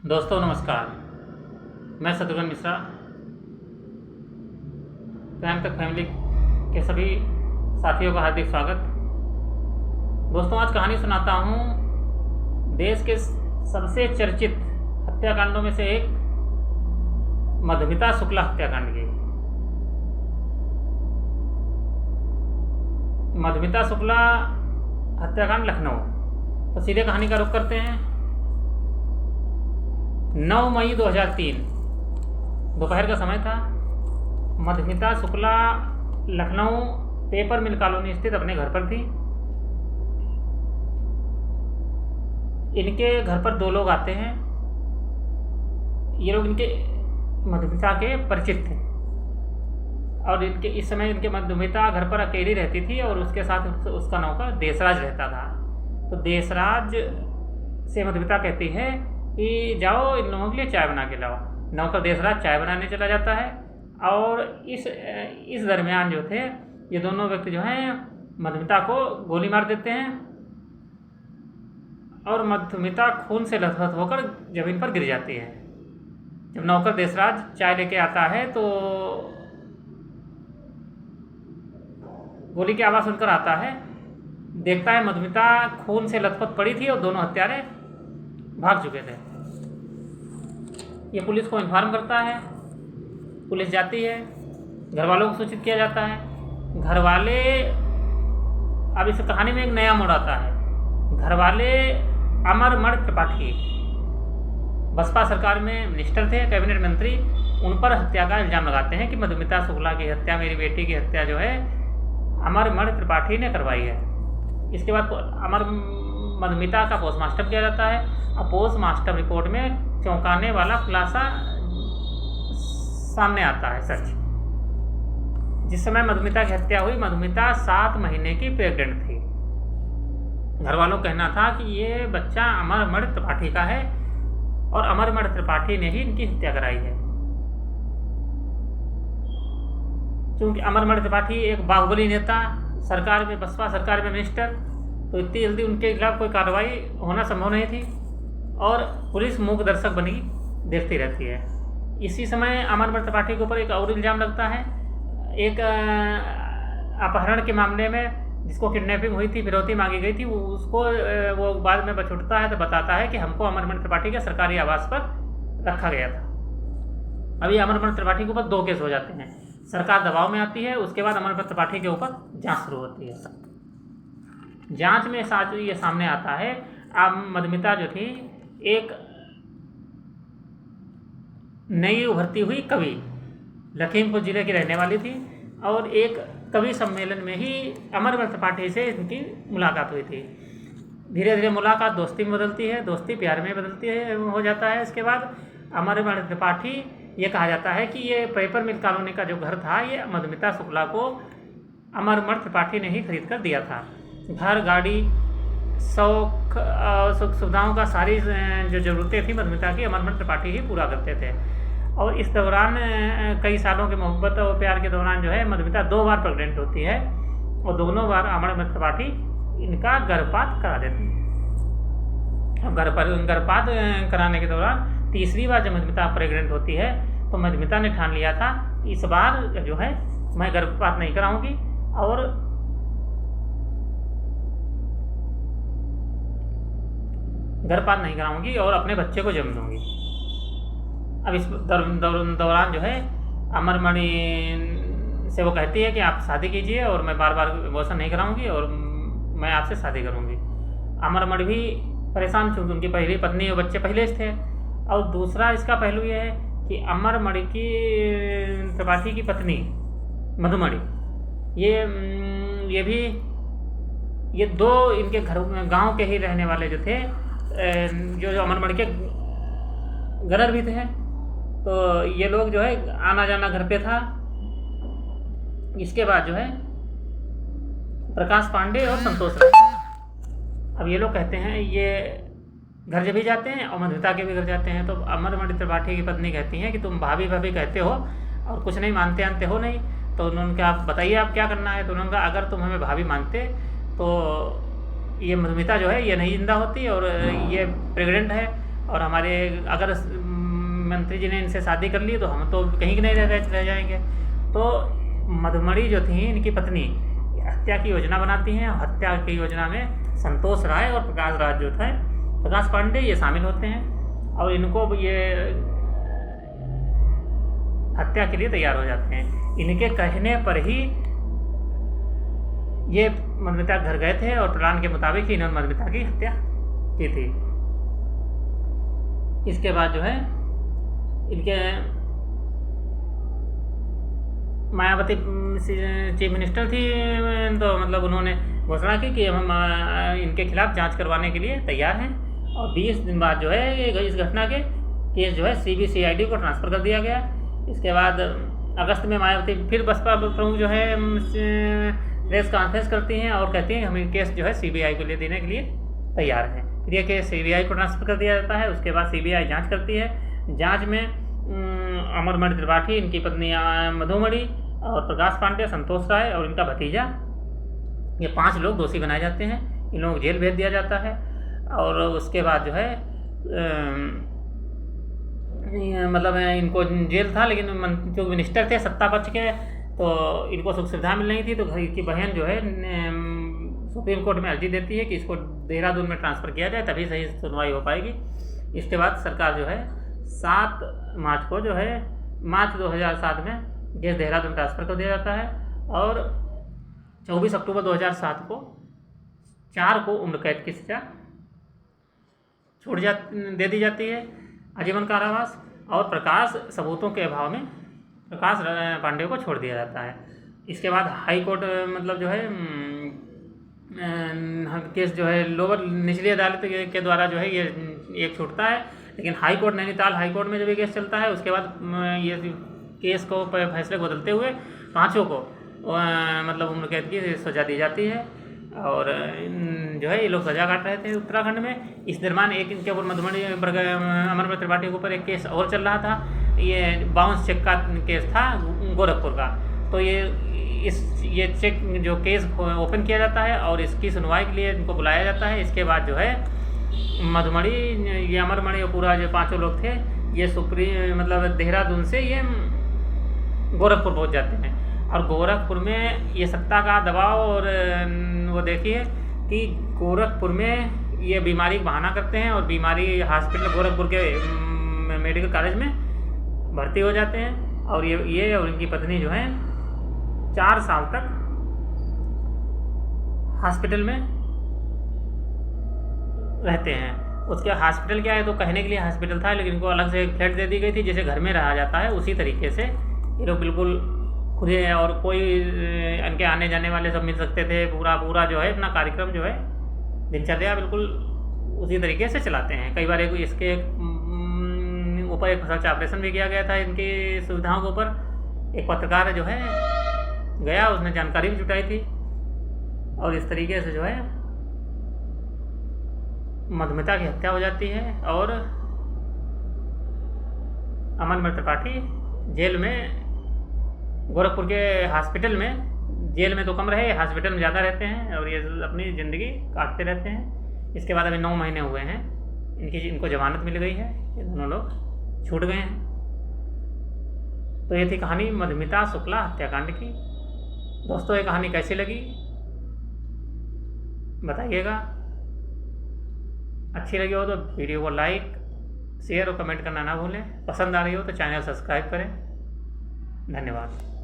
दोस्तों नमस्कार, मैं शत्रुघ्न मिश्रा, टाइम तक फैमिली के सभी साथियों का हार्दिक स्वागत। दोस्तों आज कहानी सुनाता हूँ देश के सबसे चर्चित हत्याकांडों में से एक मधुमिता शुक्ला हत्याकांड की। मधुमिता शुक्ला हत्याकांड लखनऊ। तो सीधे कहानी का रुख करते हैं। 9 मई 2003 दोपहर का समय था। Madhumita Shukla Lucknow paper mill colony स्थित अपने घर पर थी। इनके घर पर दो लोग आते हैं। ये लोग इनके मधुमिता के परिचित थे और इनके इस समय इनके मधुमिता घर पर अकेली रहती थी और उसके साथ उसका नौकर देसराज रहता था। तो देसराज से मधुमिता कहती है कि जाओ इन लोगों के लिए चाय बना के लाओ। नौकर देसराज चाय बनाने चला जाता है और इस दरमियान जो थे ये दोनों व्यक्ति जो हैं मधुमिता को गोली मार देते हैं और मधुमिता खून से लथपथ होकर जमीन पर गिर जाती है। जब नौकर देसराज चाय लेके आता है तो गोली की आवाज़ सुनकर आता है, देखता है मधुमिता खून से लथपथ पड़ी थी और दोनों हत्यारे भाग चुके थे। ये पुलिस को इन्फॉर्म करता है। पुलिस जाती है, घर वालों को सूचित किया जाता है। घर वाले, अब इस कहानी में एक नया मोड़ आता है। घर वाले अमरमण त्रिपाठी बसपा सरकार में मिनिस्टर थे, कैबिनेट मंत्री, उन पर हत्या का इल्ज़ाम लगाते हैं कि मधुमिता शुक्ला की हत्या, मेरी बेटी की हत्या जो है अमरमण त्रिपाठी ने करवाई है। इसके बाद मधुमिता का पोस्टमार्टम किया जाता है और पोस्टमार्टम रिपोर्ट में चौंकाने वाला खुलासा सामने आता है। सच, जिस समय मधुमिता की हत्या हुई मधुमिता 7 महीने की प्रेग्नेंट थी। घर वालों का कहना था कि ये बच्चा अमरमण त्रिपाठी का है और अमरमण त्रिपाठी ने ही इनकी हत्या कराई है। क्योंकि अमरमण त्रिपाठी एक बाहुबली नेता, सरकार में, बसपा सरकार में मिनिस्टर, तो इतनी जल्दी उनके खिलाफ कोई कार्रवाई होना संभव नहीं थी और पुलिस मूक दर्शक बनी देखती रहती है। इसी समय अमरमण त्रिपाठी के ऊपर एक और इल्ज़ाम लगता है। एक अपहरण के मामले में जिसको किडनैपिंग हुई थी, फिरौती मांगी गई थी, वो बाद में बछुटता है तो बताता है कि हमको अमरमण त्रिपाठी के सरकारी आवास पर रखा गया था। अभी अमरमण त्रिपाठी के ऊपर 2 केस हो जाते हैं। सरकार दबाव में आती है, उसके बाद अमरमण त्रिपाठी के ऊपर जांच शुरू होती है। जांच में ये सामने आता है, अब मधुमिता जो थी एक नई उभरती हुई कवि, लखीमपुर जिले की रहने वाली थी और एक कवि सम्मेलन में ही अमरमण त्रिपाठी से इनकी मुलाकात हुई थी। धीरे धीरे मुलाकात दोस्ती में बदलती है, दोस्ती प्यार में बदलती है, हो जाता है। इसके बाद अमरमण त्रिपाठी, ये कहा जाता है कि ये पेपर मिल कॉलोनी का जो घर था ये मधुमिता शुक्ला को अमरमण त्रिपाठी ने ही खरीद कर दिया था। घर, गाड़ी, सुख सुविधाओं का सारी जो ज़रूरतें थी मधुमिता की अमरमण त्रिपाठी ही पूरा करते थे। और इस दौरान कई सालों के मोहब्बत और प्यार के दौरान जो है मधुमिता 2 बार प्रेग्नेंट होती है और दोनों बार अमरमण त्रिपाठी इनका गर्भपात करा देते हैं। अब गर्भपात कराने के दौरान तीसरी बार जब मधुमिता प्रेग्नेंट होती है तो मधुमिता ने ठान लिया था इस बार जो है मैं गर्भपात नहीं कराऊंगी और अपने बच्चे को जन्म दूंगी। अब इस दौरान जो है अमरमणि से वो कहती है कि आप शादी कीजिए और मैं बार बार अबॉर्शन नहीं कराऊंगी और मैं आपसे शादी करूंगी। अमरमणि भी परेशान, चूँकि उनकी पहली पत्नी और बच्चे पहले से थे। और दूसरा इसका पहलू ये है कि अमरमणि की त्रिपाठी की पत्नी मधुमणि, ये 2 इनके घर गांव के ही रहने वाले जो थे, जो अमरमणि के गनर भी थे। तो ये लोग जो है आना जाना घर पे था। इसके बाद जो है प्रकाश पांडे और संतोष राय, अब ये लोग कहते हैं, ये घर जब भी जाते हैं और मधुमिता के भी घर जाते हैं तो अमरमणि त्रिपाठी की पत्नी कहती हैं कि तुम भाभी भाभी कहते हो और कुछ नहीं मानते हो नहीं। तो उन्होंने कहा आप बताइए आप क्या करना है। तो उन्होंने कहा अगर तुम हमें भाभी मानते तो ये मधुमिता जो है ये नहीं जिंदा होती और ये प्रेग्नेंट है और हमारे अगर मंत्री जी ने इनसे शादी कर ली तो हम तो कहीं नहीं रह जाएंगे। तो मधुमणि जो थी इनकी पत्नी हत्या की योजना बनाती हैं। हत्या की योजना में संतोष राय और प्रकाश राज जो था प्रकाश पांडे ये शामिल होते हैं और इनको ये हत्या के लिए तैयार हो जाते हैं। इनके कहने पर ही ये मधुमिता घर गए थे और प्लान के मुताबिक ही इन्होंने मधुमिता की हत्या की थी। इसके बाद जो है इनके मायावती चीफ मिनिस्टर थी तो मतलब उन्होंने घोषणा की कि हम इनके खिलाफ जांच करवाने के लिए तैयार हैं। और 20 दिन बाद जो है इस घटना के केस जो है CBCID को ट्रांसफ़र कर दिया गया। इसके बाद अगस्त में मायावती फिर बसपा प्रमुख जो है प्रेस कॉन्फ्रेंस करती हैं और कहती हैं हम केस जो है CBI को ले देने के लिए तैयार हैं। फिर ये केस CBI को ट्रांसफ़र कर दिया जाता है। उसके बाद CBI जांच करती है। जांच में अमरमणि त्रिपाठी, इनकी पत्नी मधुमणि और प्रकाश पांडे, संतोष राय और इनका भतीजा, ये 5 लोग दोषी बनाए जाते हैं। इन लोगों को जेल भेज दिया जाता है। और उसके बाद जो है मतलब इनको जेल था लेकिन जो मिनिस्टर थे सत्ता पक्ष के तो इनको सुख सुविधा मिल रही थी। तो घर की बहन जो है सुप्रीम कोर्ट में अर्जी देती है कि इसको देहरादून में ट्रांसफ़र किया जाए तभी सही सुनवाई हो पाएगी। इसके बाद सरकार जो है 7 मार्च को जो है मार्च 2007 में केस देहरादून ट्रांसफ़र कर दिया जाता है और 24 अक्टूबर 2007 को 4 को उम्र कैद की सजा दे दी जाती है, आजीवन कारावास। और प्रकाश सबूतों के अभाव में प्रकाश पांडे को छोड़ दिया जाता है। इसके बाद हाई कोर्ट मतलब जो है केस जो है लोअर निचली अदालत के द्वारा जो है ये एक छूटता है। लेकिन high court Nainital high court में जब ये केस चलता है उसके बाद ये केस को फैसले को बदलते हुए 5 को मतलब उम्र कैद की सज़ा दी जाती है। और जो है ये लोग सज़ा काट रहे थे उत्तराखंड में। इस दरमियान एक इनके ऊपर मधुमणि अमरमणि त्रिपाठी के ऊपर एक केस और चल रहा था। ये बाउंस चेक का केस था गोरखपुर का। तो ये चेक जो केस ओपन किया जाता है और इसकी सुनवाई के लिए इनको बुलाया जाता है। इसके बाद जो है मधुमणि ये अमरमणि और पूरा जो 5 लोग थे ये मतलब देहरादून से ये गोरखपुर पहुंच जाते हैं। और गोरखपुर में ये सत्ता का दबाव और वो देखिए कि गोरखपुर में ये बीमारी बहाना करते हैं और बीमारी हॉस्पिटल गोरखपुर के मेडिकल कॉलेज में भर्ती हो जाते हैं। और ये और इनकी पत्नी जो है 4 साल तक हॉस्पिटल में रहते हैं। उसके हॉस्पिटल क्या है तो कहने के लिए हॉस्पिटल था लेकिन इनको अलग से एक फ्लैट दे दी गई थी जैसे घर में रहा जाता है उसी तरीके से ये लोग बिल्कुल खुद है। और कोई इनके आने जाने वाले सब मिल सकते थे। पूरा जो है अपना कार्यक्रम जो है दिनचर्या बिल्कुल उसी तरीके से चलाते हैं। कई बार इसके ऊपर एक सर्च ऑपरेशन भी किया गया था इनकी सुविधाओं के ऊपर। एक पत्रकार जो है गया उसने जानकारी भी जुटाई थी। और इस तरीके से जो है मधुमिता की हत्या हो जाती है और अमरमणि त्रिपाठी जेल में गोरखपुर के हॉस्पिटल में, जेल में तो कम रहे हॉस्पिटल में ज़्यादा रहते हैं और ये अपनी ज़िंदगी काटते रहते हैं। इसके बाद अभी 9 महीने हुए हैं इनको जमानत मिल गई है। ये दोनों लोग छूट गए हैं। तो ये थी कहानी मधुमिता शुक्ला हत्याकांड की। दोस्तों ये कहानी कैसी लगी बताइएगा। अच्छी लगी हो तो वीडियो को लाइक शेयर और कमेंट करना ना भूलें। पसंद आ रही हो तो चैनल सब्सक्राइब करें। धन्यवाद।